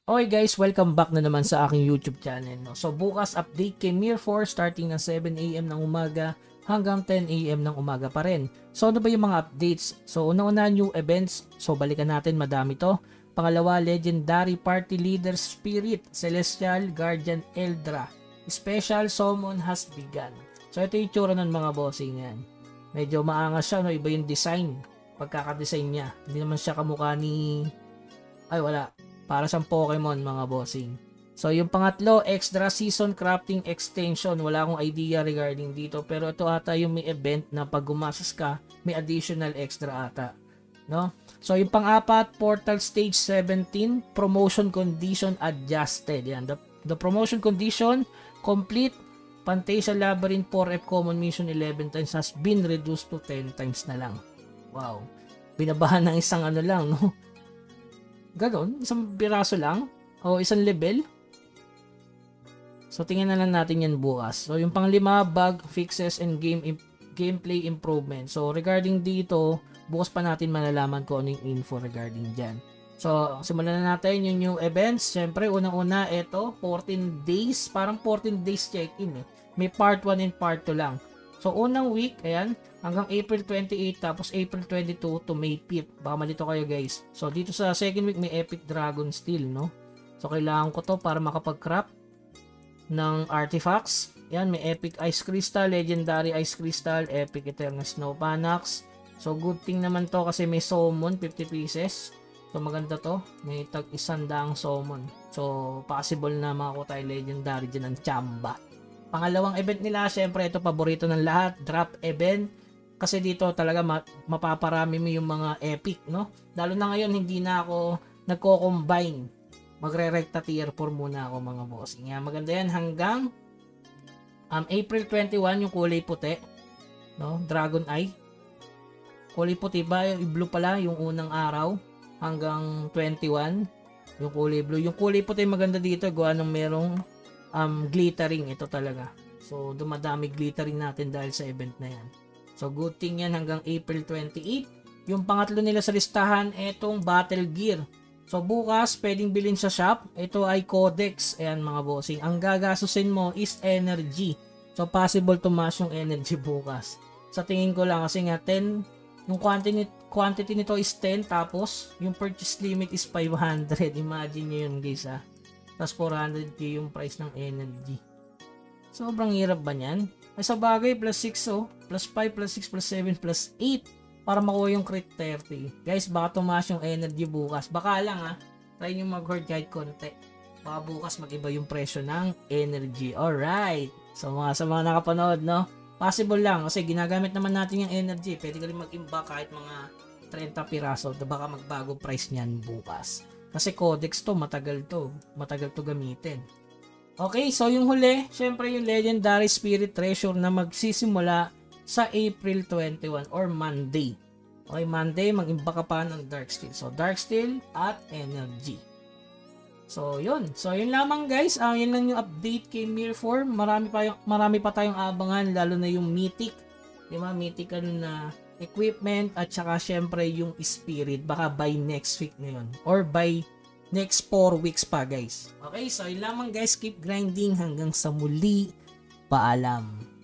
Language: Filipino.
Okay guys, welcome back na naman sa aking YouTube channel. No? So bukas update kay Mir 4 starting ng 7 AM ng umaga hanggang 10 AM ng umaga pa rin. So ano ba yung mga updates? So una-una new events. So balikan natin, madami to. Pangalawa, Legendary Party Leader Spirit, Celestial Guardian Eldra. Special Summon has begun. So ito yung tsura ng mga bossing yan. Medyo maangas siya, no? Iba yung design. Pagkakadesign niya. Hindi naman siya kamukha ni... Ay wala. Para siyang Pokemon mga bossing. So yung pangatlo, extra season crafting extension. Wala akong idea regarding dito. Pero ito ata yung may event na pag gumasas ka, may additional extra ata. No? So yung pang-apat, Portal Stage 17, promotion condition adjusted. Yan. The promotion condition, complete Fantasia Labyrinth 4F common mission 11 times has been reduced to 10 times na lang. Wow. Binabahan ng isang ano lang, no? Ganon, isang piraso lang o isang level. So tingnan na lang natin yan bukas. So yung panglima, bug fixes and gameplay improvement. So regarding dito, bukas pa natin malalaman kung ano yung info regarding dyan. So simulan na natin yung new events. Siyempre unang-una ito 14 days, parang 14 days check-in eh. May part 1 and part 2 lang. So unang week, ayan, hanggang April 28 tapos April 22 to May 5. Baka malito kayo guys. So dito sa second week may Epic Dragon Steel, no? So kailangan ko to para makapag-craft ng artifacts. Yan, may Epic Ice Crystal, Legendary Ice Crystal, Epic Eternal Snow Panax. So good thing naman to kasi may summon 50 pieces. So maganda to. May tag 100 summon. So possible na makakuha tayo Legendary dyan ng Chamba. Pangalawang event nila, syempre ito paborito ng lahat, drop event. Kasi dito talaga mapaparami mo yung mga epic, no? Lalo na ngayon hindi na ako nagko-combine. Magre-recta tier 4 muna ako mga boss. Nga maganda yan hanggang April 21 yung kulay puti, no? Dragon Eye. Kulay puti ba? Yung blue pala yung unang araw hanggang 21 yung kulay blue. Yung kulay puti maganda dito, gawa ng merong glittering ito talaga. So dumadami glittering natin dahil sa event na yan. So good thing yan hanggang April 28. Yung pangatlo nila sa listahan, etong Battle Gear. So bukas pwedeng bilhin sa shop. Ito ay Codex. Ayan mga bossing. Ang gagasusin mo is energy. So possible tumaas yung energy bukas. Sa tingin ko lang kasi nga 10, yung quantity nito is 10 tapos yung purchase limit is 500. Imagine nyo yun guys ha. Tapos 400k yung price ng energy. Sobrang hirap ba niyan? Ay sa bagay, plus 6 oh. Plus 5, plus 6, plus 7, plus 8. Para makuha yung crit 30. Guys, baka tumaas yung energy bukas. Baka lang ha. Try nyo mag-hoard kahit konti. Baka bukas mag-iba yung presyo ng energy. Alright. So sa mga nakapanood, no? Possible lang. Kasi ginagamit naman natin yung energy. Pwede ka rin mag-imba kahit mga 30 piraso. Baka magbago price niyan bukas. Kasi codex to, matagal to gamitin. Okay, so yung huli, syempre yung Legendary Spirit Treasure na magsisimula sa April 21 or Monday. Okay, Monday, mag-imba ka pa ng Dark Steel. So, Dark Steel at Energy. So, yun. So, yun lamang guys. Yun lang yung update kay Mir 4. Marami pa tayong abangan, lalo na yung Mythic. Diba? Mythic na equipment at saka syempre yung spirit baka by next week na yun or by next 4 weeks pa guys. Okay, so yun lamang guys, keep grinding hanggang sa muli, paalam.